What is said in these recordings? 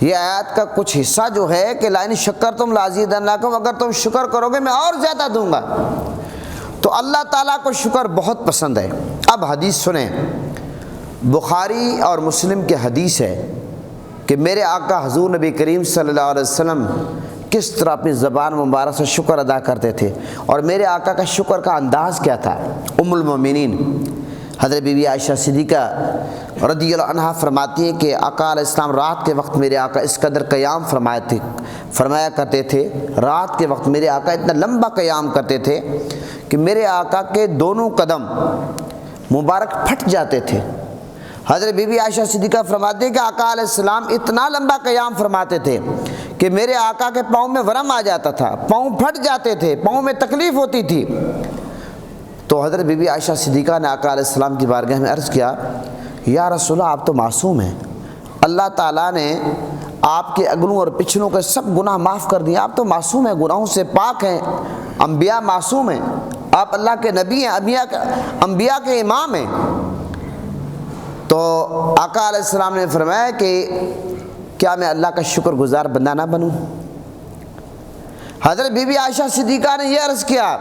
یہ آیات کا کچھ حصہ جو ہے کہ لئن شکرتم لازیدنکم، اگر تم شکر کرو گے میں اور زیادہ دوں گا۔ تو اللہ تعالیٰ کو شکر بہت پسند ہے۔ اب حدیث سنیں، بخاری اور مسلم کی حدیث ہے کہ میرے آقا حضور نبی کریم صلی اللہ علیہ وسلم کس طرح اپنی زبان مبارک سے شکر ادا کرتے تھے، اور میرے آقا کا شکر کا انداز کیا تھا۔ ام المومنین حضرت بی بی عائشہ صدیقہ رضی اللہ عنہا فرماتی ہیں کہ آقا علیہ السلام رات کے وقت میرے آقا اس قدر قیام فرمایا کرتے تھے، رات کے وقت میرے آقا اتنا لمبا قیام کرتے تھے کہ میرے آقا کے دونوں قدم مبارک پھٹ جاتے تھے۔ حضرت بی بی عائشہ صدیقہ فرماتے ہیں کہ آقا علیہ السلام اتنا لمبا قیام فرماتے تھے کہ میرے آقا کے پاؤں میں ورم آ جاتا تھا، پاؤں پھٹ جاتے تھے، پاؤں میں تکلیف ہوتی تھی۔ تو حضرت بی بی عائشہ صدیقہ نے آقا علیہ السلام کی بارگاہ میں عرض کیا، یا رسول اللہ آپ تو معصوم ہیں، اللہ تعالیٰ نے آپ کے اگلوں اور پچھلوں کے سب گناہ معاف کر دیے، آپ تو معصوم ہیں، گناہوں سے پاک ہیں، انبیاء معصوم ہیں، آپ اللہ کے نبی ہیں، انبیاء کے امام ہیں۔ تو آقا علیہ السلام نے فرمایا کہ کیا میں اللہ کا شکر گزار بندہ نہ بنوں؟ حضرت بی بی عائشہ صدیقہ نے یہ عرض کیا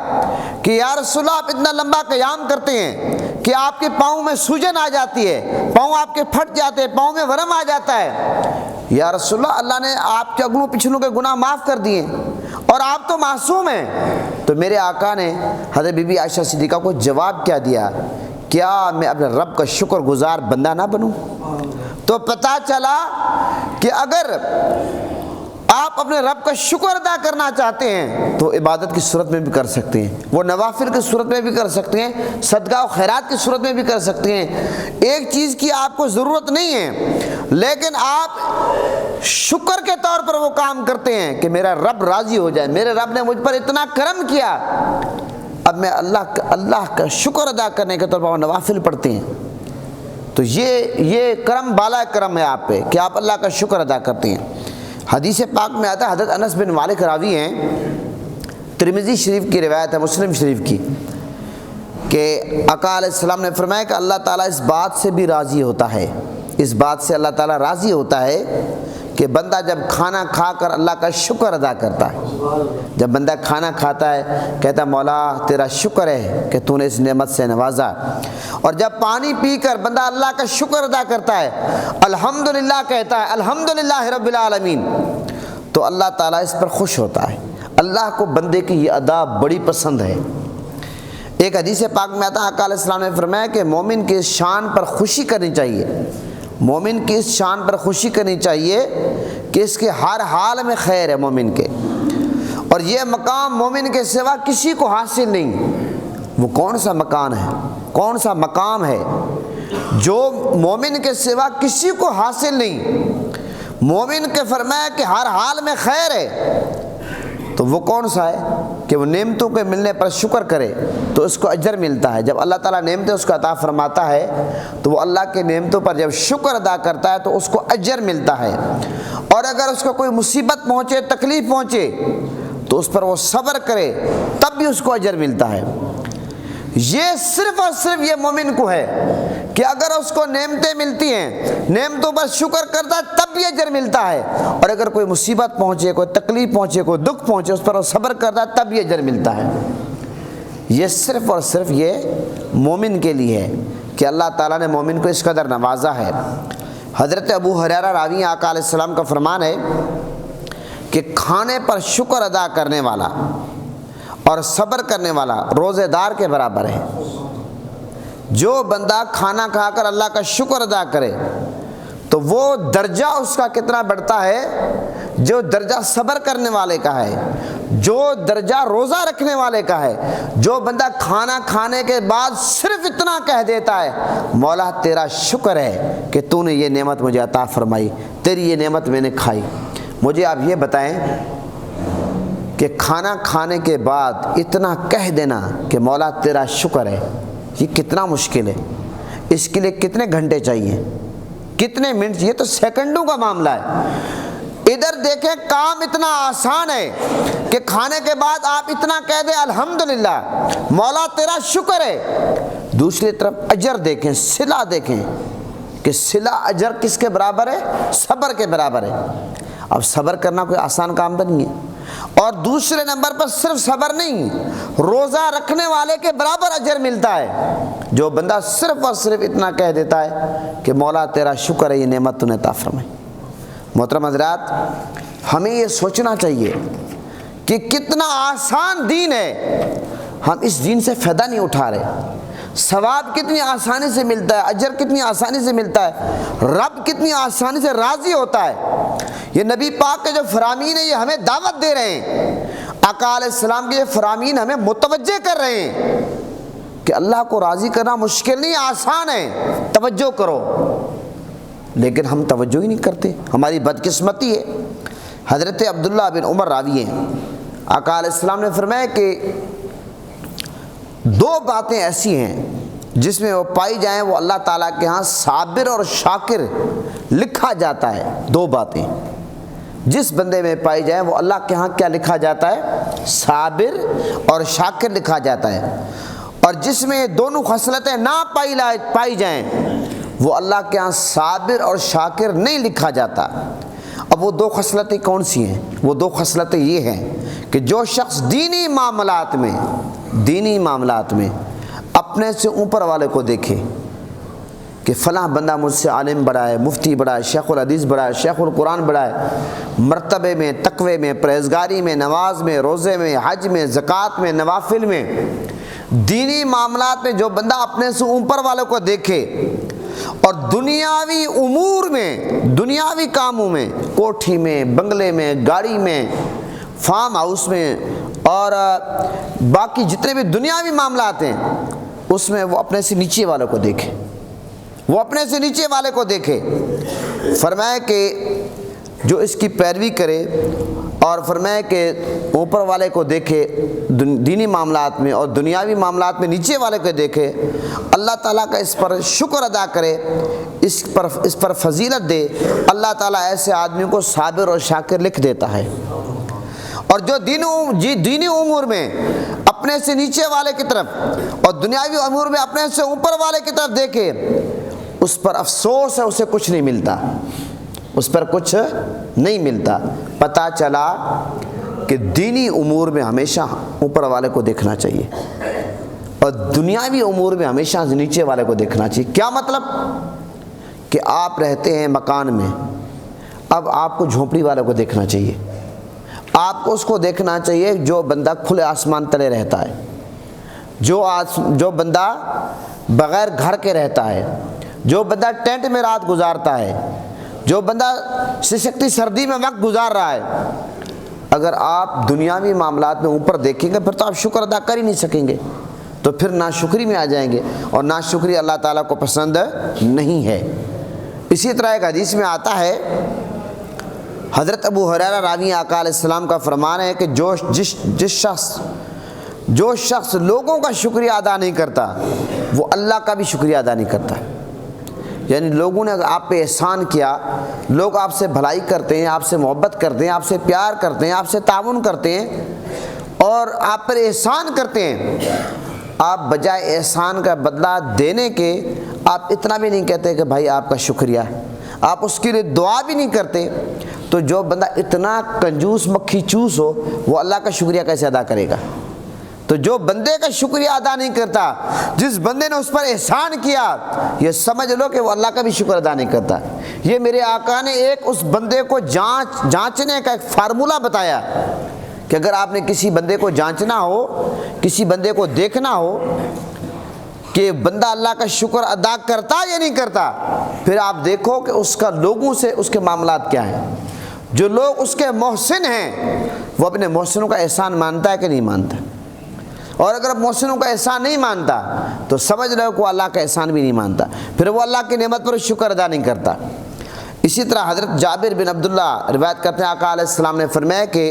کہ یا رسول اللہ آپ اتنا لمبا قیام کرتے ہیں کہ آپ کے پاؤں میں سوجن آ جاتی ہے، پاؤں آپ کے پھٹ جاتے ہیں، پاؤں میں ورم آ جاتا ہے، یا رسول اللہ اللہ نے آپ کے اگلوں پچھلوں کے گناہ معاف کر دیے اور آپ تو معصوم ہیں۔ تو میرے آقا نے حضرت بی بی عائشہ صدیقہ کو جواب کیا دیا، کیا میں اپنے رب کا شکر گزار بندہ نہ بنوں؟ تو پتہ چلا کہ اگر آپ اپنے رب کا شکر ادا کرنا چاہتے ہیں تو عبادت کی صورت میں بھی کر سکتے ہیں، وہ نوافل کی صورت میں بھی کر سکتے ہیں، صدقہ و خیرات کی صورت میں بھی کر سکتے ہیں۔ ایک چیز کی آپ کو ضرورت نہیں ہے، لیکن آپ شکر کے طور پر وہ کام کرتے ہیں کہ میرا رب راضی ہو جائے، میرے رب نے مجھ پر اتنا کرم کیا، اب میں اللہ کا شکر ادا کرنے کے طور پر نوافل پڑھتے ہیں۔ تو یہ کرم بالا کرم ہے آپ پہ کہ آپ اللہ کا شکر ادا کرتے ہیں۔ حدیث پاک میں آتا ہے، حضرت انس بن مالک راوی ہیں، ترمذی شریف کی روایت ہے، مسلم شریف کی، کہ آقا علیہ السلام نے فرمایا کہ اللہ تعالیٰ اس بات سے بھی راضی ہوتا ہے، اس بات سے اللہ تعالیٰ راضی ہوتا ہے کہ بندہ جب کھانا کھا کر اللہ کا شکر ادا کرتا ہے، جب بندہ کھانا کھاتا ہے کہتا ہے مولا تیرا شکر ہے کہ تو نے اس نعمت سے نوازا، اور جب پانی پی کر بندہ اللہ کا شکر ادا کرتا ہے، الحمدللہ کہتا ہے، الحمدللہ رب العالمین، تو اللہ تعالیٰ اس پر خوش ہوتا ہے۔ اللہ کو بندے کی یہ ادا بڑی پسند ہے۔ ایک حدیث پاک میں آتا ہے، آقا علیہ السلام نے فرمایا کہ مومن کی اس شان پر خوشی کرنی چاہیے، مومن کی اس شان پر خوشی کرنی چاہیے کہ اس کے ہر حال میں خیر ہے مومن کے، اور یہ مقام مومن کے سوا کسی کو حاصل نہیں۔ وہ کون سا مکان ہے، کون سا مقام ہے جو مومن کے سوا کسی کو حاصل نہیں؟ مومن کے فرمایا کہ ہر حال میں خیر ہے، تو وہ کون سا ہے کہ وہ نعمتوں کے ملنے پر شکر کرے تو اس کو اجر ملتا ہے۔ جب اللہ تعالیٰ نعمتیں اس کو عطا فرماتا ہے تو وہ اللہ کے نعمتوں پر جب شکر ادا کرتا ہے تو اس کو اجر ملتا ہے، اور اگر اس کو کوئی مصیبت پہنچے، تکلیف پہنچے تو اس پر وہ صبر کرے تب بھی اس کو اجر ملتا ہے۔ یہ صرف اور صرف یہ مومن کو ہے کہ اگر اس کو نعمتیں ملتی ہیں، نعمتوں پر شکر کرتا ہے تب بھی اجر ملتا ہے، اور اگر کوئی مصیبت پہنچے، کوئی تکلیف پہنچے، کوئی دکھ پہنچے، اس پر وہ صبر کرتا ہے تب بھی اجر ملتا ہے۔ یہ صرف اور صرف یہ مومن کے لیے ہے کہ اللہ تعالیٰ نے مومن کو اس قدر نوازا ہے۔ حضرت ابو ہریرہ راوی آقا علیہ السلام کا فرمان ہے کہ کھانے پر شکر ادا کرنے والا اور صبر کرنے والا روزے دار کے برابر ہے۔ جو بندہ کھانا کھا کر اللہ کا شکر ادا کرے تو وہ درجہ اس کا کتنا بڑھتا ہے جو درجہ صبر کرنے والے کا ہے، جو درجہ روزہ رکھنے والے کا ہے۔ جو بندہ کھانا کھانے کے بعد صرف اتنا کہہ دیتا ہے مولا تیرا شکر ہے کہ تو نے یہ نعمت مجھے عطا فرمائی، تیری یہ نعمت میں نے کھائی۔ مجھے آپ یہ بتائیں کہ کھانا کھانے کے بعد اتنا کہہ دینا کہ مولا تیرا شکر ہے، یہ کتنا مشکل ہے؟ اس کے لیے کتنے گھنٹے چاہیے، کتنے منٹ؟ یہ تو سیکنڈوں کا معاملہ ہے۔ ادھر دیکھیں کام اتنا آسان ہے کہ کھانے کے بعد آپ اتنا کہہ دیں الحمدللہ مولا تیرا شکر ہے۔ دوسری طرف اجر دیکھیں، صلہ دیکھیں کہ صلہ اجر کس کے برابر ہے؟ صبر کے برابر ہے۔ اب صبر کرنا کوئی آسان کام تو نہیں ہے۔ اور دوسرے نمبر پر صرف صبر نہیں، روزہ رکھنے والے کے برابر اجر ملتا ہے۔ جو بندہ صرف اور صرف اتنا کہہ دیتا ہے کہ مولا تیرا شکر ہے یہ نعمت تو نے عطا فرمائی۔ محترم حضرات، ہمیں یہ سوچنا چاہیے کہ کتنا آسان دین ہے، ہم اس دین سے فائدہ نہیں اٹھا رہے۔ ثواب کتنی آسانی سے ملتا ہے، اجر کتنی آسانی سے ملتا ہے، رب کتنی آسانی سے راضی ہوتا ہے۔ یہ نبی پاک کے جو فرامین ہیں یہ ہمیں دعوت دے رہے ہیں، آقا علیہ السلام کے یہ فرامین ہمیں متوجہ کر رہے ہیں کہ اللہ کو راضی کرنا مشکل نہیں، آسان ہے، توجہ کرو۔ لیکن ہم توجہ ہی نہیں کرتے، ہماری بدقسمتی ہے۔ حضرت عبداللہ بن عمر راوی ہیں، آقا علیہ السلام نے فرمایا کہ دو باتیں ایسی ہیں جس میں وہ پائی جائیں وہ اللہ تعالیٰ کے ہاں صابر اور شاکر لکھا جاتا ہے۔ دو باتیں جس بندے میں پائی جائیں وہ اللہ کے ہاں کیا لکھا جاتا ہے؟ صابر اور شاکر لکھا جاتا ہے۔ اور جس میں یہ دونوں خصلتیں نہ پائی جائیں وہ اللہ کے ہاں صابر اور شاکر نہیں لکھا جاتا۔ اب وہ دو خصلتیں کون سی ہیں؟ وہ دو خصلتیں یہ ہیں کہ جو شخص دینی معاملات میں اپنے سے اوپر والے کو دیکھے کہ فلاں بندہ مجھ سے عالم بڑا ہے، مفتی بڑا ہے، شیخ الحدیث بڑا ہے، شیخ القرآن بڑا ہے، مرتبے میں، تقوی میں، پرہیزگاری میں، نماز میں، روزے میں، حج میں، زکوٰۃ میں، نوافل میں، دینی معاملات میں جو بندہ اپنے سے اوپر والے کو دیکھے اور دنیاوی امور میں، دنیاوی کاموں میں، کوٹھی میں، بنگلے میں، گاڑی میں، فارم ہاؤس میں اور باقی جتنے بھی دنیاوی معاملات ہیں اس میں وہ اپنے سے نیچے والے کو دیکھے، وہ اپنے سے نیچے والے کو دیکھے۔ فرمایا کہ جو اس کی پیروی کرے اور فرمایا کہ اوپر والے کو دیکھے دینی معاملات میں اور دنیاوی معاملات میں نیچے والے کو دیکھے، اللہ تعالیٰ کا اس پر شکر ادا کرے، اس پر فضیلت دے، اللہ تعالیٰ ایسے آدمی کو صابر اور شاکر لکھ دیتا ہے۔ اور جو دینی امور میں اپنے سے نیچے والے کی طرف اور دنیاوی امور میں اپنے سے اوپر والے کی طرف دیکھے، اس پر افسوس ہے، اسے کچھ نہیں ملتا، اس پر کچھ نہیں ملتا۔ پتہ چلا کہ دینی امور میں ہمیشہ اوپر والے کو دیکھنا چاہیے اور دنیاوی امور میں ہمیشہ نیچے والے کو دیکھنا چاہیے۔ کیا مطلب؟ کہ آپ رہتے ہیں مکان میں، اب آپ کو جھونپڑی والے کو دیکھنا چاہیے، آپ کو اس کو دیکھنا چاہیے جو بندہ کھلے آسمان تلے رہتا ہے، جو بندہ بغیر گھر کے رہتا ہے، جو بندہ ٹینٹ میں رات گزارتا ہے، جو بندہ سسکتی سردی میں وقت گزار رہا ہے۔ اگر آپ دنیاوی معاملات میں اوپر دیکھیں گے پھر تو آپ شکر ادا کر ہی نہیں سکیں گے، تو پھر ناشکری میں آ جائیں گے اور ناشکری اللہ تعالیٰ کو پسند نہیں ہے۔ اسی طرح ایک حدیث میں آتا ہے، حضرت ابو ہریرہ راوی آقا علیہ السلام کا فرمان ہے کہ جو شخص لوگوں کا شکریہ ادا نہیں کرتا وہ اللہ کا بھی شکریہ ادا نہیں کرتا۔ یعنی لوگوں نے آپ پہ احسان کیا، لوگ آپ سے بھلائی کرتے ہیں، آپ سے محبت کرتے ہیں، آپ سے پیار کرتے ہیں، آپ سے تعاون کرتے ہیں اور آپ پر احسان کرتے ہیں، آپ بجائے احسان کا بدلہ دینے کے آپ اتنا بھی نہیں کہتے کہ بھائی آپ کا شکریہ، آپ اس کے لیے دعا بھی نہیں کرتے، تو جو بندہ اتنا کنجوس مکھی چوس ہو وہ اللہ کا شکریہ کیسے ادا کرے گا؟ تو جو بندے کا شکریہ ادا نہیں کرتا، جس بندے نے اس پر احسان کیا، یہ سمجھ لو کہ وہ اللہ کا بھی شکر ادا نہیں کرتا۔ یہ میرے آقا نے ایک اس بندے کو جانچنے کا ایک فارمولہ بتایا کہ اگر آپ نے کسی بندے کو جانچنا ہو، کسی بندے کو دیکھنا ہو کہ بندہ اللہ کا شکر ادا کرتا یا نہیں کرتا، پھر آپ دیکھو کہ اس کا لوگوں سے اس کے معاملات کیا ہیں۔ جو لوگ اس کے محسن ہیں وہ اپنے محسنوں کا احسان مانتا ہے کہ نہیں مانتا، اور اگر محسنوں کا احسان نہیں مانتا تو سمجھ لو کہ وہ اللہ کا احسان بھی نہیں مانتا، پھر وہ اللہ کی نعمت پر شکر ادا نہیں کرتا۔ اسی طرح حضرت جابر بن عبداللہ روایت کرتے ہیں، آقا علیہ السلام نے فرمایا کہ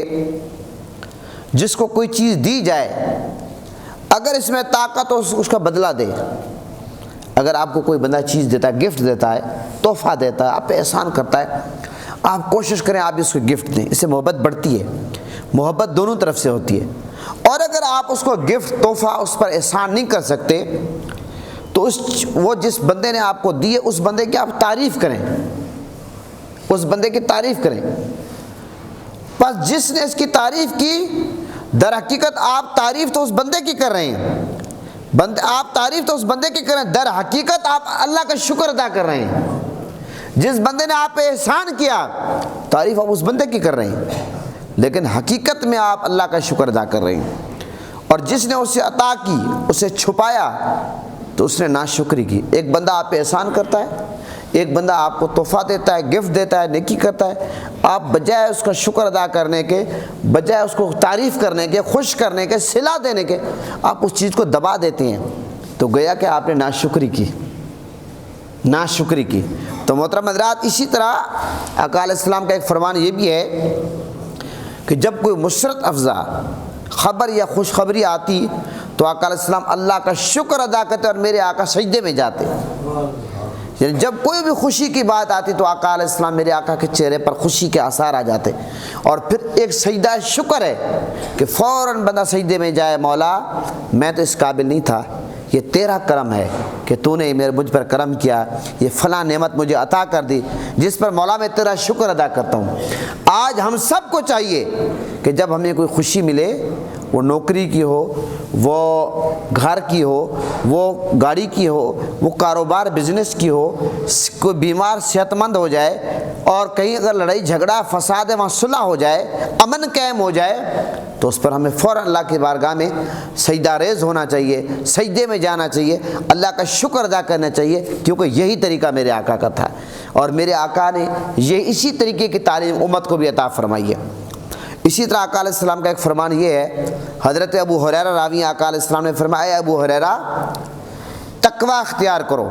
جس کو کوئی چیز دی جائے اگر اس میں طاقت ہو اس کا بدلہ دے۔ اگر آپ کو کوئی بندہ چیز دیتا ہے، گفٹ دیتا ہے، تحفہ دیتا ہے، آپ پہ احسان کرتا ہے، آپ کوشش کریں آپ اس کو گفٹ دیں، اس سے محبت بڑھتی ہے، محبت دونوں طرف سے ہوتی ہے۔ اور اگر آپ اس کو گفٹ تحفہ اس پر احسان نہیں کر سکتے تو وہ جس بندے نے آپ کو دی ہے اس بندے کی آپ تعریف کریں، اس بندے کی تعریف کریں۔ بس جس نے اس کی تعریف کی، در حقیقت آپ تعریف تو اس بندے کی کر رہے ہیں، آپ تعریف تو اس بندے کی کر رہے ہیں، در حقیقت آپ اللہ کا شکر ادا کر رہے ہیں۔ جس بندے نے آپ پہ احسان کیا، تعریف آپ اس بندے کی کر رہے ہیں، لیکن حقیقت میں آپ اللہ کا شکر ادا کر رہے ہیں۔ اور جس نے اسے عطا کی، اسے چھپایا، تو اس نے ناشکری کی۔ ایک بندہ آپ پہ احسان کرتا ہے، ایک بندہ آپ کو تحفہ دیتا ہے، گفٹ دیتا ہے، نیکی کرتا ہے، آپ بجائے اس کا شکر ادا کرنے کے، بجائے اس کو تعریف کرنے کے، خوش کرنے کے، صلہ دینے کے، آپ اس چیز کو دبا دیتے ہیں، تو گویا کہ آپ نے ناشکری کی، ناشکری کی۔ تو محترم حضرات، اسی طرح آقا علیہ السلام کا ایک فرمان یہ بھی ہے کہ جب کوئی مسرت افزا خبر یا خوشخبری آتی تو آقا علیہ السلام اللہ کا شکر ادا کرتے اور میرے آقا سجدے میں جاتے۔ یعنی جب کوئی بھی خوشی کی بات آتی تو آقا علیہ السلام، میرے آقا کے چہرے پر خوشی کے آثار آ جاتے، اور پھر ایک سجدہ شکر ہے کہ فوراً بندہ سجدے میں جائے، مولا میں تو اس قابل نہیں تھا، یہ تیرا کرم ہے کہ تو نے مجھ پر کرم کیا، یہ فلاں نعمت مجھے عطا کر دی جس پر مولا میں تیرا شکر ادا کرتا ہوں۔ آج ہم سب کو چاہیے کہ جب ہمیں کوئی خوشی ملے، وہ نوکری کی ہو، وہ گھر کی ہو، وہ گاڑی کی ہو، وہ کاروبار بزنس کی ہو، کوئی بیمار صحت مند ہو جائے، اور کہیں اگر لڑائی جھگڑا فساد وہاں صلح ہو جائے، امن قائم ہو جائے، تو اس پر ہمیں فوراً اللہ کی بارگاہ میں سجدہ ریز ہونا چاہیے، سجدے میں جانا چاہیے، اللہ کا شکر ادا کرنا چاہیے، کیونکہ یہی طریقہ میرے آقا کا تھا، اور میرے آقا نے یہ اسی طریقے کی تعلیم امت کو بھی عطا فرمائی ہے۔ اسی طرح آقا علیہ السلام کا ایک فرمان یہ ہے، حضرت ابو ہریرہ راوی آقا علیہ السلام نے فرمایا، اے ابو ہریرہ تقوی اختیار کرو،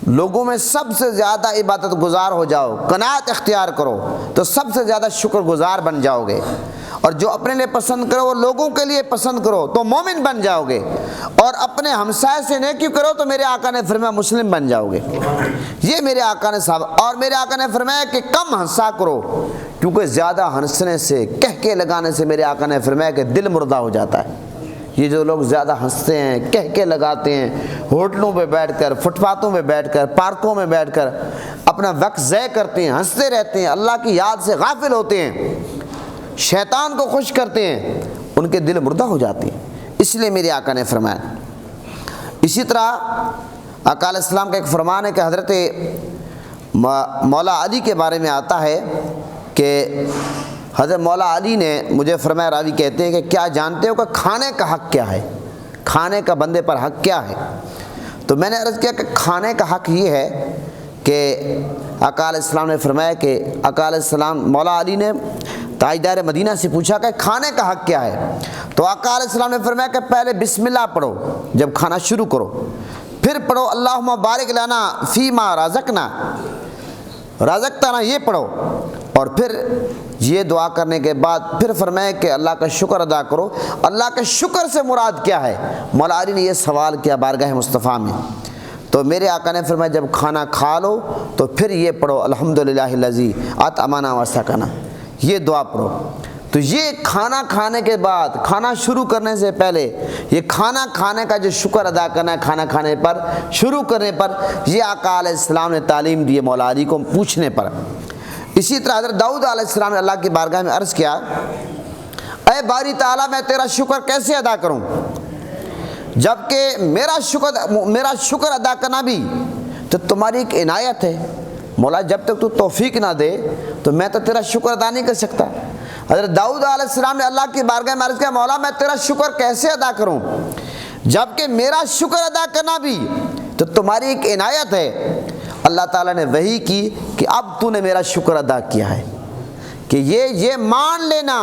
لوگوں میں سب سے زیادہ عبادت گزار ہو جاؤ، قناعت اختیار کرو تو سب سے زیادہ شکر گزار بن جاؤ گے، اور جو اپنے لیے پسند کرو وہ لوگوں کے لیے پسند کرو تو مومن بن جاؤ گے، اور اپنے ہمسائے سے نیکی کرو تو میرے آقا نے فرمایا مسلم بن جاؤ گے۔ یہ میرے آقا نے صاحب، اور میرے آقا نے فرمایا کہ کم ہنسا کرو، کیونکہ زیادہ ہنسنے سے، کہکے لگانے سے میرے آقا نے فرمایا کہ دل مردہ ہو جاتا ہے۔ یہ جو لوگ زیادہ ہنستے ہیں، کہکے لگاتے ہیں، ہوٹلوں پہ بیٹھ کر، فٹ پاتھوں پہ بیٹھ کر، پارکوں میں بیٹھ کر اپنا وقت ضائع کرتے ہیں، ہنستے رہتے ہیں، اللہ کی یاد سے غافل ہوتے ہیں، شیطان کو خوش کرتے ہیں، ان کے دل مردہ ہو جاتے ہیں، اس لیے میرے آقا نے فرمایا۔ اسی طرح آقا علیہ السلام کا ایک فرمان ہے کہ حضرت مولا علی کے بارے میں آتا ہے کہ حضرت مولا علی نے مجھے فرمایا، راوی کہتے ہیں کہ کیا جانتے ہو کہ کھانے کا حق کیا ہے، کھانے کا بندے پر حق کیا ہے؟ تو میں نے عرض کیا کہ کھانے کا حق یہ ہے کہ آقا علیہ السلام نے فرمایا کہ آقا علیہ السلام، مولا علی نے تاجدار مدینہ سے پوچھا کہ کھانے کا حق کیا ہے؟ تو آقا علیہ السلام نے فرمایا کہ پہلے بسم اللہ پڑھو جب کھانا شروع کرو، پھر پڑھو اللہم بارک لنا فیما رزقنا، رزقتنا، یہ پڑھو، اور پھر یہ دعا کرنے کے بعد پھر فرمایا کہ اللہ کا شکر ادا کرو۔ اللہ کے شکر سے مراد کیا ہے؟ مولا علی نے یہ سوال کیا بارگاہ مصطفیٰ میں، تو میرے آقا نے فرمایا جب کھانا کھا لو تو پھر یہ پڑھو الحمدللہ الذی اطعمنا وسقانا، یہ دعا پڑھو۔ تو یہ کھانا کھانے کے بعد، کھانا شروع کرنے سے پہلے یہ کھانا کھانے کا جو شکر ادا کرنا ہے، کھانا کھانے پر، شروع کرنے پر، یہ آقا علیہ السلام نے تعلیم دی مولا علی کو پوچھنے پر۔ اسی طرح حضرت داؤد علیہ السلام نے اللہ کی بارگاہ میں عرض کیا، اے باری تعالیٰ میں تیرا شکر کیسے ادا کروں، جبکہ میرا شکر ادا کرنا بھی تو تمہاری ایک عنایت ہے، مولا جب تک تو توفیق نہ دے تو میں تو تیرا شکر ادا نہیں کر سکتا۔ حضرت داؤد علیہ السلام نے اللہ کی بارگاہ میں عرض کیا، مولا میں تیرا شکر کیسے ادا کروں، جبکہ میرا شکر ادا کرنا بھی تو تمہاری ایک عنایت ہے۔ اللہ تعالیٰ نے وحی کی کہ اب تو نے میرا شکر ادا کیا ہے، کہ یہ مان لینا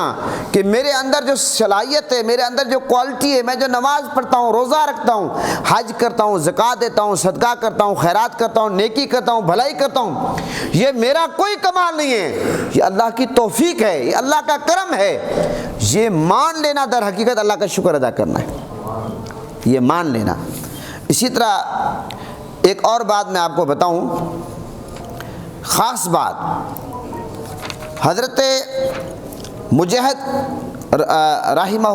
کہ میرے اندر جو صلاحیت ہے، میرے اندر جو کوالٹی ہے، میں جو نماز پڑھتا ہوں، روزہ رکھتا ہوں، حج کرتا ہوں، زکوٰۃ دیتا ہوں، صدقہ کرتا ہوں، خیرات کرتا ہوں، نیکی کرتا ہوں، بھلائی کرتا ہوں، یہ میرا کوئی کمال نہیں ہے، یہ اللہ کی توفیق ہے، یہ اللہ کا کرم ہے۔ یہ مان لینا در حقیقت اللہ کا شکر ادا کرنا ہے، یہ مان لینا۔ اسی طرح ایک اور بات میں آپ کو بتاؤں، خاص بات، حضرت مجاہد رحمہ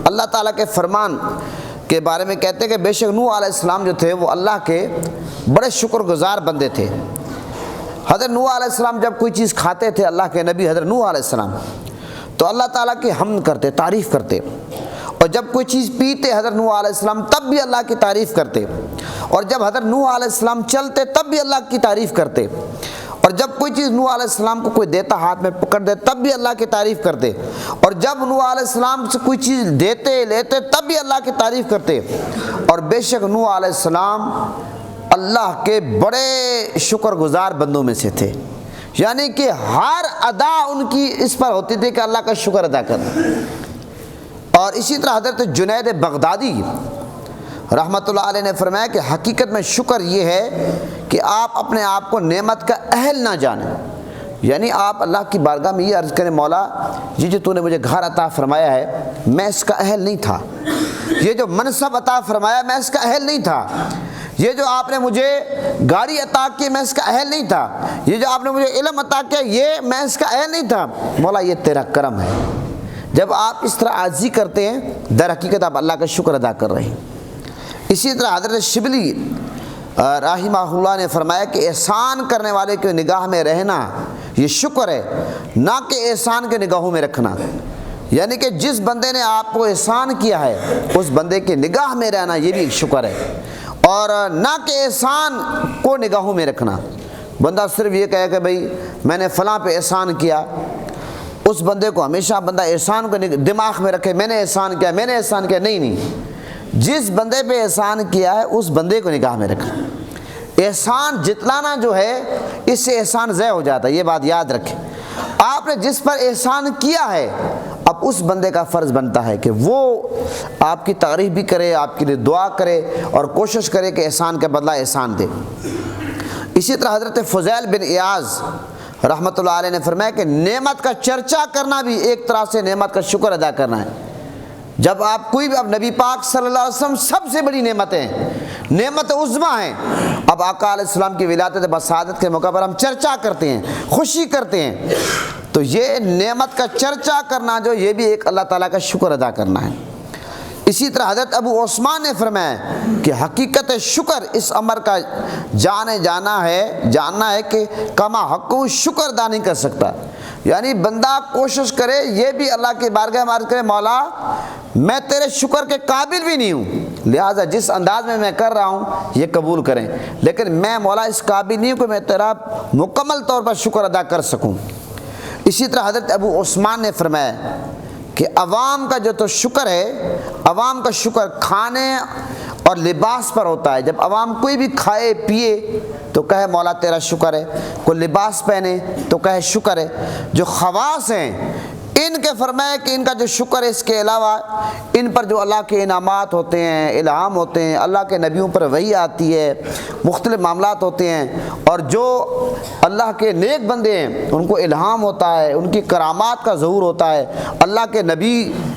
اللہ تعالیٰ کے فرمان کے بارے میں کہتے ہیں کہ بے شک نوح علیہ السلام جو تھے وہ اللہ کے بڑے شکر گزار بندے تھے، حضرت نوح علیہ السلام جب کوئی چیز کھاتے تھے، اللہ کے نبی حضرت نوح علیہ السلام، تو اللہ تعالیٰ کی حمد کرتے، تعریف کرتے، اور جب کوئی چیز پیتے حضرت نوح علیہ السلام تب بھی اللہ کی تعریف کرتے، اور جب حضرت نوح علیہ السلام چلتے تب بھی اللہ کی تعریف کرتے، اور جب کوئی چیز نوح علیہ السلام کو کوئی دیتا ہاتھ میں پکڑ دے تب بھی اللہ کی تعریف کرتے، اور جب نوح علیہ السلام سے کوئی چیز دیتے لیتے تب بھی اللہ کی تعریف کرتے۔ اور بے شک نوح علیہ السلام اللہ کے بڑے شکر گزار بندوں میں سے تھے، یعنی کہ ہر ادا ان کی اس پر ہوتی تھی کہ اللہ کا شکر ادا کرنا۔ اور اسی طرح حضرت جنید بغدادی رحمۃ اللہ علیہ نے فرمایا کہ حقیقت میں شکر یہ ہے کہ آپ اپنے آپ کو نعمت کا اہل نہ جانیں، یعنی آپ اللہ کی بارگاہ میں یہ عرض کریں، مولا یہ جو تو نے مجھے گھر عطا فرمایا ہے میں اس کا اہل نہیں تھا، یہ جو منصب عطا فرمایا میں اس کا اہل نہیں تھا، یہ جو آپ نے مجھے گاڑی عطا کی میں اس کا اہل نہیں تھا، یہ جو آپ نے مجھے علم عطا کیا یہ میں اس کا اہل نہیں تھا، مولا یہ تیرا کرم ہے۔ جب آپ اس طرح عاجزی کرتے ہیں در حقیقت آپ اللہ کا شکر ادا کر رہے ہیں۔ اسی طرح حضرت شبلی رحمہ اللہ نے فرمایا کہ احسان کرنے والے کی نگاہ میں رہنا یہ شکر ہے، نہ کہ احسان کے نگاہوں میں رکھنا، یعنی کہ جس بندے نے آپ کو احسان کیا ہے اس بندے کی نگاہ میں رہنا یہ بھی ایک شکر ہے، اور نہ کہ احسان کو نگاہوں میں رکھنا۔ بندہ صرف یہ کہے کہ بھئی میں نے فلاں پہ احسان کیا، اس بندے کو ہمیشہ بندہ احسان کو دماغ میں رکھے، میں نے احسان کیا میں نے احسان کیا، نہیں، جس بندے پہ احسان کیا ہے اس بندے کو نگاہ میں رکھیں۔ احسان جتلانا جو ہے اس سے احسان ضائع ہو جاتا ہے، یہ بات یاد رکھیں۔ آپ نے جس پر احسان کیا ہے اب اس بندے کا فرض بنتا ہے کہ وہ آپ کی تعریف بھی کرے، آپ کے لیے دعا کرے اور کوشش کرے کہ احسان کا بدلہ احسان دے۔ اسی طرح حضرت فضیل بن عیاض رحمۃ اللہ علیہ نے فرمایا کہ نعمت کا چرچا کرنا بھی ایک طرح سے نعمت کا شکر ادا کرنا ہے۔ جب آپ کوئی بھی، اب نبی پاک صلی اللہ علیہ وسلم سب سے بڑی نعمتیں، نعمت عظمیٰ ہیں، اب آقا علیہ السلام کی ولادت بسعادت کے موقع پر ہم چرچا کرتے ہیں، خوشی کرتے ہیں، تو یہ نعمت کا چرچا کرنا جو یہ بھی ایک اللہ تعالیٰ کا شکر ادا کرنا ہے۔ اسی طرح حضرت ابو عثمان نے فرمایا کہ حقیقت شکر اس امر کا جاننا ہے کہ کما حق شکر ادا نہیں کر سکتا، یعنی بندہ کوشش کرے یہ بھی اللہ کی بارگاہ میں عرض کرے مولا میں تیرے شکر کے قابل بھی نہیں ہوں، لہٰذا جس انداز میں کر رہا ہوں یہ قبول کریں، لیکن میں مولا اس قابل نہیں ہوں کہ میں تیرا مکمل طور پر شکر ادا کر سکوں۔ اسی طرح حضرت ابو عثمان نے فرمایا کہ عوام کا جو تو شکر ہے، عوام کا شکر کھانے اور لباس پر ہوتا ہے، جب عوام کوئی بھی کھائے پیے تو کہے مولا تیرا شکر ہے، کوئی لباس پہنے تو کہے شکر ہے۔ جو خواص ہیں ان کے فرمایا کہ ان کا جو شکر ہے اس کے علاوہ ان پر جو اللہ کے انعامات ہوتے ہیں، الہام ہوتے ہیں، اللہ کے نبیوں پر وحی آتی ہے، مختلف معاملات ہوتے ہیں، اور جو اللہ کے نیک بندے ہیں ان کو الہام ہوتا ہے، ان کی کرامات کا ظہور ہوتا ہے، اللہ کے نبی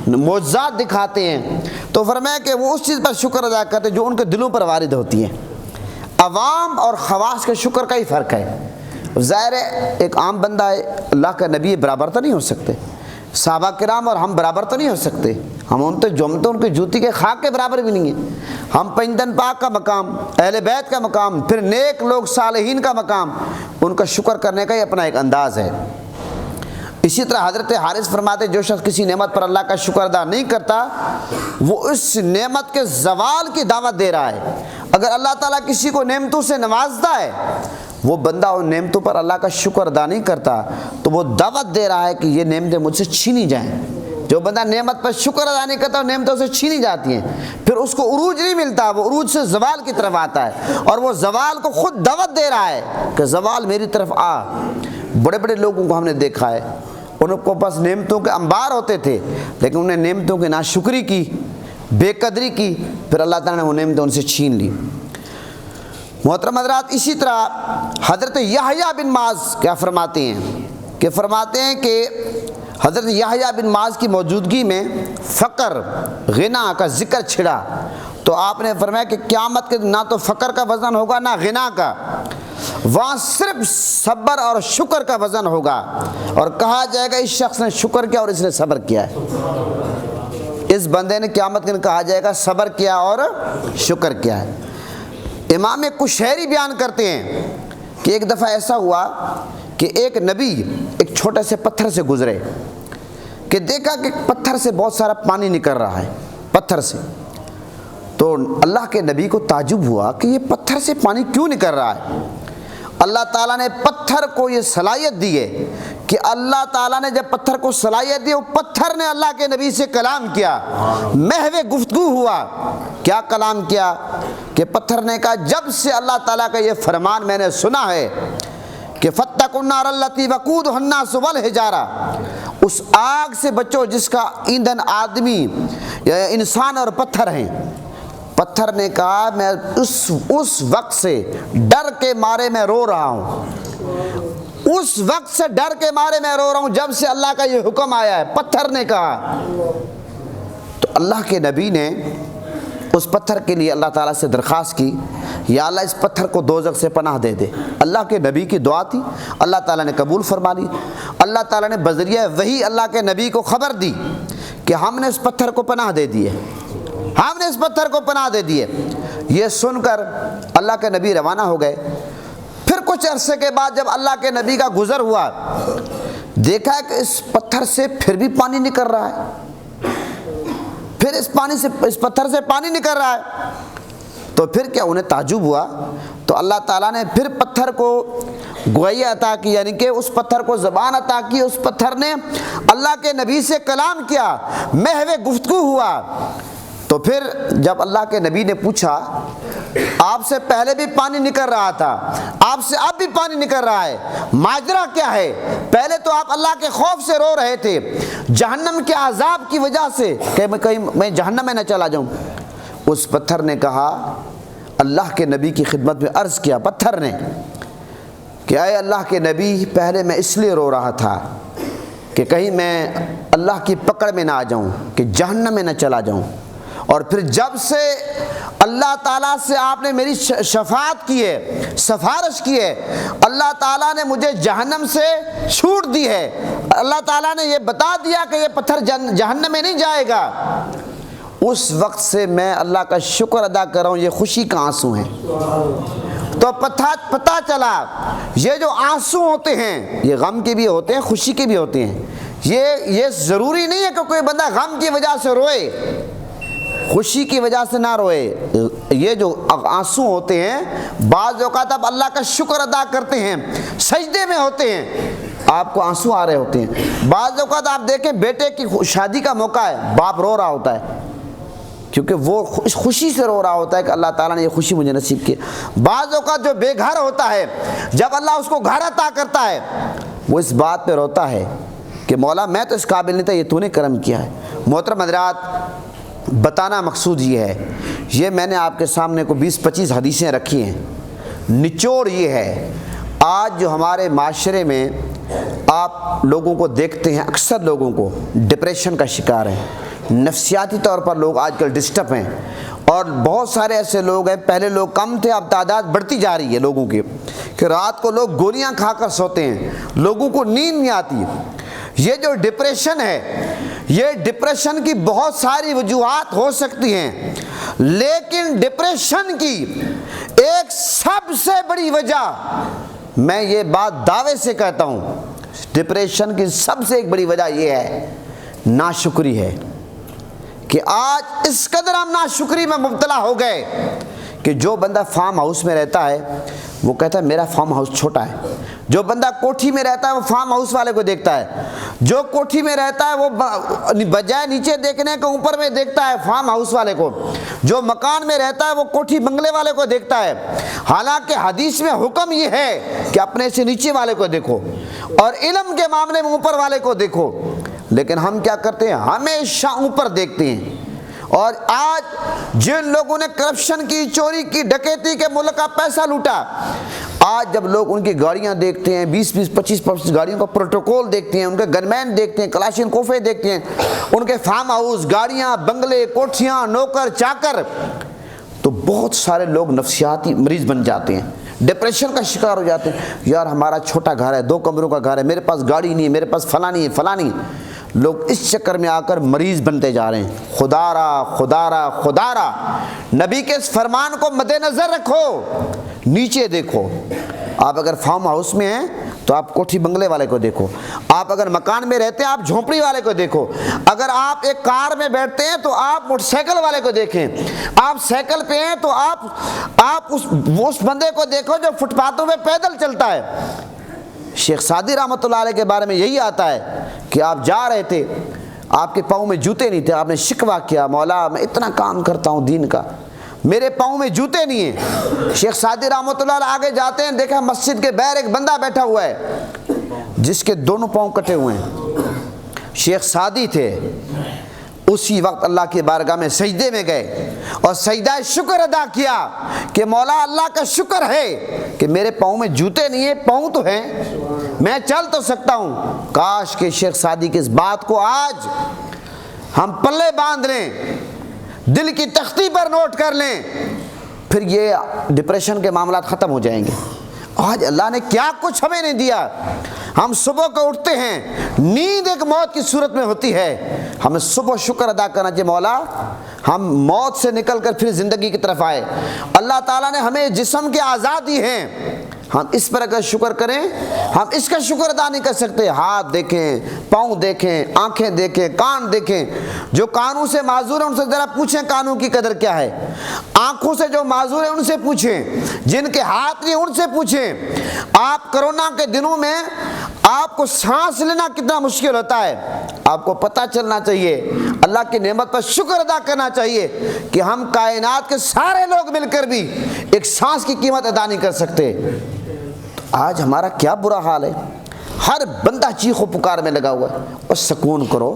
معجزات دکھاتے ہیں، تو فرمایا کہ وہ اس چیز پر شکر ادا کرتے جو ان کے دلوں پر وارد ہوتی ہے۔ عوام اور خواص کے شکر کا ہی فرق ہے۔ ظاہر ہے ایک عام بندہ ہے، اللہ کا نبی برابر تو نہیں ہو سکتے، صحابہ کرام اور ہم برابر تو نہیں ہو سکتے، ہم ان کے جوتی کے خاک کے برابر بھی نہیں ہیں، ہم پنجتن پاک کا مقام، اہل بیت کا مقام، پھر نیک لوگ صالحین کا مقام، ان کا شکر کرنے کا ہی اپنا ایک انداز ہے۔ اسی طرح حضرت حارث فرماتے جو شخص کسی نعمت پر اللہ کا شکر ادا نہیں کرتا وہ اس نعمت کے زوال کی دعوت دے رہا ہے۔ اگر اللہ تعالیٰ کسی کو نعمتوں سے نوازتا ہے وہ بندہ ان نعمتوں پر اللہ کا شکر ادا نہیں کرتا تو وہ دعوت دے رہا ہے کہ یہ نعمتیں مجھ سے چھینی جائیں۔ جو بندہ نعمت پر شکر ادا نہیں کرتا نعمتوں سے چھینی جاتی ہیں، پھر اس کو عروج نہیں ملتا، وہ عروج سے زوال کی طرف آتا ہے، اور وہ زوال کو خود دعوت دے رہا ہے کہ زوال میری طرف آ۔ بڑے بڑے لوگوں کو ہم نے دیکھا ہے ان کو بس نعمتوں کے انبار ہوتے تھے لیکن انہیں نعمتوں کی ناشکری کی، بے قدری کی، پھر اللہ تعالیٰ نے وہ نعمتیں ان سے چھین لی۔ محترم حضرات، اسی طرح حضرت یحییٰ بن معاذ کیا فرماتے ہیں کہ حضرت یحییٰ بن معاذ کی موجودگی میں فقر غنا کا ذکر چھڑا تو آپ نے فرمایا کہ قیامت کے نہ تو فقر کا وزن ہوگا نہ غنا کا، وہاں صرف صبر اور شکر کا وزن ہوگا، اور کہا جائے گا اس شخص نے شکر کیا اور اس نے صبر کیا ہے۔ اس بندے نے قیامت کے دن کہا جائے گا صبر کیا اور شکر کیا ہے۔ امام کشیری بیان کرتے ہیں کہ ایک دفعہ ایسا ہوا کہ ایک نبی ایک چھوٹے سے پتھر سے گزرے کہ دیکھا کہ پتھر سے بہت سارا پانی نکل رہا ہے پتھر سے. تو اللہ کے نبی کو تعجب ہوا کہ یہ پتھر سے پانی کیوں نکل رہا ہے. اللہ تعالیٰ نے پتھر کو یہ صلاحیت دی ہے کہ اللہ تعالیٰ نے جب پتھر کو صلاحیت دی, وہ پتھر نے اللہ کے نبی سے کلام کیا, محو گفتگو ہوا. کیا کلام کیا کہ پتھر نے کہا جب سے اللہ تعالیٰ کا یہ فرمان میں نے سنا ہے کہ فاتقوا النار التی وقودها الناس والحجارہ, اس آگ سے بچو جس کا ایندھن آدمی انسان اور پتھر ہیں. پتھر نے کہا میں اس وقت سے ڈر کے مارے میں رو رہا ہوں, اس وقت سے ڈر کے مارے میں رو رہا ہوں جب سے اللہ کا یہ حکم آیا ہے. پتھر نے کہا. تو اللہ کے نبی نے اس پتھر کے لیے اللہ تعالیٰ سے درخواست کی, یا اللہ اس پتھر کو دوزخ سے پناہ دے دے. اللہ کے نبی کی دعا تھی, اللہ تعالیٰ نے قبول فرما لی. اللہ تعالیٰ نے بذریعہ وحی اللہ کے نبی کو خبر دی کہ ہم نے اس پتھر کو پناہ دے دی ہے, ہم نے اس پتھر کو پناہ دے دی ہے. یہ سن کر اللہ کے نبی روانہ ہو گئے. پھر کچھ عرصے کے بعد جب اللہ کے نبی کا گزر ہوا, دیکھا کہ اس پتھر سے پھر بھی پانی نکل رہا ہے, پھر اس پتھر سے پانی نکل رہا ہے. تو پھر کیا انہیں تعجب ہوا. تو اللہ تعالیٰ نے پھر پتھر کو گوئی عطا کی, یعنی کہ اس پتھر کو زبان عطا کی. اس پتھر نے اللہ کے نبی سے کلام کیا, محو گفتگو ہوا. تو پھر جب اللہ کے نبی نے پوچھا آپ سے پہلے بھی پانی نکل رہا تھا, آپ سے اب بھی پانی نکل رہا ہے, ماجرا کیا ہے؟ پہلے تو آپ اللہ کے خوف سے رو رہے تھے, جہنم کے عذاب کی وجہ سے کہ میں جہنم میں نہ چلا جاؤں. اس پتھر نے کہا, اللہ کے نبی کی خدمت میں عرض کیا پتھر نے کہ اے اللہ کے نبی, پہلے میں اس لیے رو رہا تھا کہ کہیں میں اللہ کی پکڑ میں نہ آ جاؤں, کہ جہنم میں نہ چلا جاؤں. اور پھر جب سے اللہ تعالیٰ سے آپ نے میری شفاعت کی ہے, سفارش کی ہے, اللہ تعالیٰ نے مجھے جہنم سے چھوٹ دی ہے, اللہ تعالیٰ نے یہ بتا دیا کہ یہ پتھر جہنم میں نہیں جائے گا, اس وقت سے میں اللہ کا شکر ادا کر رہا ہوں. یہ خوشی کا آنسو ہیں. تو پتہ چلا یہ جو آنسو ہوتے ہیں یہ غم کے بھی ہوتے ہیں, خوشی کے بھی ہوتے ہیں. یہ ضروری نہیں ہے کہ کوئی بندہ غم کی وجہ سے روئے, خوشی کی وجہ سے نہ روئے. یہ جو آنسو ہوتے ہیں بعض اوقات آپ اللہ کا شکر ادا کرتے ہیں, سجدے میں ہوتے ہیں, آپ کو آنسو آ رہے ہوتے ہیں. بعض اوقات آپ دیکھیں بیٹے کی شادی کا موقع ہے, باپ رو رہا ہوتا ہے کیونکہ وہ خوشی سے رو رہا ہوتا ہے کہ اللہ تعالیٰ نے یہ خوشی مجھے نصیب کی. بعض اوقات جو بے گھر ہوتا ہے, جب اللہ اس کو گھر عطا کرتا ہے وہ اس بات پہ روتا ہے کہ مولا میں تو اس قابل نہیں تھا, یہ تو نے کرم کیا ہے. محترم حضرات, بتانا مقصود یہ ہے, یہ میں نے آپ کے سامنے کو 20-25 حدیثیں رکھی ہیں. نچوڑ یہ ہے, آج جو ہمارے معاشرے میں آپ لوگوں کو دیکھتے ہیں, اکثر لوگوں کو ڈپریشن کا شکار ہیں, نفسیاتی طور پر لوگ آج کل ڈسٹرب ہیں. اور بہت سارے ایسے لوگ ہیں, پہلے لوگ کم تھے, اب تعداد بڑھتی جا رہی ہے لوگوں کی, کہ رات کو لوگ گولیاں کھا کر سوتے ہیں, لوگوں کو نیند نہیں آتی. یہ جو ڈپریشن ہے, یہ ڈپریشن کی بہت ساری وجوہات ہو سکتی ہیں, لیکن ڈپریشن کی ایک سب سے بڑی وجہ, میں یہ بات دعوے سے کہتا ہوں, ڈپریشن کی سب سے ایک بڑی وجہ یہ ہے ناشکری ہے. کہ آج اس قدر ہم ناشکری میں مبتلا ہو گئے کہ جو بندہ فارم ہاؤس میں رہتا ہے وہ کہتا ہے میرا فارم ہاؤس چھوٹا ہے, جو بندہ کوٹھی میں رہتا ہے وہ فارم ہاؤس والے کو دیکھتا ہے, جو کوٹھی میں رہتا ہے وہ بجائے نیچے دیکھنے کے اوپر میں دیکھتا ہے فارم ہاؤس والے کو, جو مکان میں رہتا ہے وہ کوٹھی بنگلے والے کو دیکھتا ہے. حالانکہ حدیث میں حکم یہ ہے کہ اپنے سے نیچے والے کو دیکھو اور علم کے معاملے میں اوپر والے کو دیکھو, لیکن ہم کیا کرتے ہیں, ہمیشہ اوپر دیکھتے ہیں. اور آج جن لوگوں نے کرپشن کی, چوری کی, ڈکیتی کے ملک کا پیسہ لوٹا, آج جب لوگ ان کی گاڑیاں دیکھتے ہیں, 20-25 گاڑیوں کا پروٹوکول دیکھتے ہیں, ان کے گنمین دیکھتے ہیں, کلاشن کوفے دیکھتے ہیں, ان کے فارم ہاؤس, گاڑیاں, بنگلے, کوٹھیاں, نوکر چاکر, تو بہت سارے لوگ نفسیاتی مریض بن جاتے ہیں, ڈپریشن کا شکار ہو جاتے ہیں. یار ہمارا چھوٹا گھر ہے, 2 کمروں کا گھر ہے, میرے پاس گاڑی نہیں ہے, میرے پاس فلانی ہے, فلانی. لوگ اس چکر میں آ کر مریض بنتے جا رہے ہیں. خدا را, نبی کے اس فرمان کو مد نظر رکھو, نیچے دیکھو. آپ اگر فارم ہاؤس میں ہیں تو آپ کوٹھی بنگلے والے کو دیکھو، آپ اگر مکان میں رہتے ہیں آپ جھونپڑی والے کو دیکھو، اگر آپ ایک کار میں بیٹھتے ہیں تو آپ موٹر سائیکل والے کو دیکھیں، آپ سائیکل پہ ہیں تو آپ اس بندے کو دیکھو جو فٹ پاتھوں پہ پیدل چلتا ہے۔ شیخ سعدی رحمۃ اللہ علیہ کے بارے میں یہی آتا ہے کہ آپ جا رہے تھے، آپ کے پاؤں میں جوتے نہیں تھے، آپ نے شکوہ کیا، مولا میں اتنا کام کرتا ہوں دین کا، میرے پاؤں میں جوتے نہیں ہیں۔ شیخ سعدی رحمۃ اللہ علیہ آگے جاتے ہیں، دیکھا مسجد کے باہر ایک بندہ بیٹھا ہوا ہے جس کے دونوں پاؤں کٹے ہوئے ہیں۔ شیخ سعدی تھے، اسی وقت اللہ کی بارگاہ میں سجدے میں گئے اور سجدہ شکر ادا کیا کہ مولا اللہ کا شکر ہے کہ میرے پاؤں میں جوتے نہیں ہیں، پاؤں تو ہیں، میں چل تو سکتا ہوں۔ کاش کہ شیخ سعدی کی اس بات کو آج ہم پلے باندھ لیں، دل کی تختی پر نوٹ کر لیں، پھر یہ ڈپریشن کے معاملات ختم ہو جائیں گے۔ آج اللہ نے کیا کچھ ہمیں نہیں دیا۔ ہم صبح کو اٹھتے ہیں، نیند ایک موت کی صورت میں ہوتی ہے، ہمیں صبح شکر ادا کرنا چاہیے، مولا ہم موت سے نکل کر پھر زندگی کی طرف آئے۔ اللہ تعالیٰ نے ہمیں جسم کے اعضاء دی ہیں، ہم اس پر اگر شکر کریں، ہم اس کا شکر ادا نہیں کر سکتے۔ ہاتھ دیکھیں، پاؤں دیکھیں، آنکھیں دیکھیں، کان دیکھیں، جو کانوں سے معذور ہیں ان سے ذرا پوچھیں کانوں کی قدر کیا ہے، آنکھوں سے جو معذور ہیں ان سے پوچھیں، جن کے ہاتھ نہیں ان سے پوچھیں۔ آپ کرونا کے دنوں میں آپ کو سانس لینا کتنا مشکل ہوتا ہے، آپ کو پتہ چلنا چاہیے، اللہ کی نعمت پر شکر ادا کرنا چاہیے کہ ہم کائنات کے سارے لوگ مل کر بھی ایک سانس کی قیمت ادا نہیں کر سکتے۔ آج ہمارا کیا برا حال ہے، ہر بندہ چیخ و پکار میں لگا ہوا ہے۔ اور سکون کرو،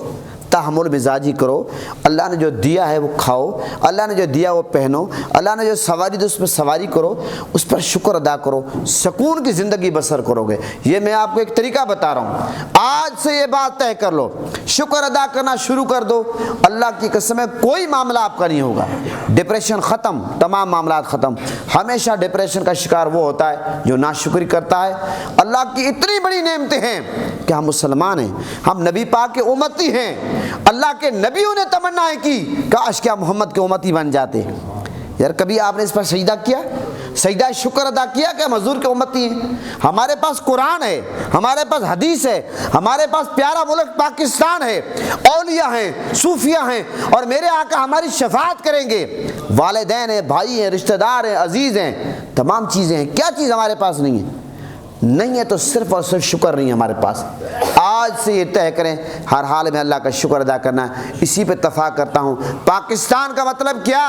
تحمل مزاجی کرو، اللہ نے جو دیا ہے وہ کھاؤ، اللہ نے جو دیا وہ پہنو، اللہ نے جو سواری دی اس پر سواری کرو، اس پر شکر ادا کرو، سکون کی زندگی بسر کرو گے۔ یہ میں آپ کو ایک طریقہ بتا رہا ہوں، آج سے یہ بات طے کر لو، شکر ادا کرنا شروع کر دو، اللہ کی قسم ہے کوئی معاملہ آپ کا نہیں ہوگا، ڈپریشن ختم، تمام معاملات ختم۔ ہمیشہ ڈپریشن کا شکار وہ ہوتا ہے جو ناشکری کرتا ہے۔ اللہ کی اتنی بڑی نعمتیں ہیں کہ ہم مسلمان ہیں، ہم نبی پاک کے امتی ہیں، اللہ کے نبیوں نے تمنا کی کاش کیا محمد کے امتی بن جاتے۔ یار کبھی آپ نے اس پر سجدہ کیا، سجدہ شکر ادا کیا کہ ہم حضور کے امتی ہیں؟ ہمارے پاس قرآن ہے، ہمارے پاس حدیث ہے، ہمارے پاس پیارا ملک پاکستان ہے، اولیاء ہیں، صوفیاء ہیں، اور میرے آقا ہماری شفاعت کریں گے، والدین ہیں، بھائی ہیں، رشتہ دار ہیں، عزیز ہیں، تمام چیزیں ہیں۔ کیا چیز ہمارے پاس نہیں ہے؟ نہیں ہے تو صرف اور صرف شکر نہیں ہے ہمارے پاس۔ آج سے یہ طے کریں ہر حال میں اللہ کا شکر ادا کرنا ہے۔ اسی پہ اتفاق کرتا ہوں۔ پاکستان کا مطلب کیا؟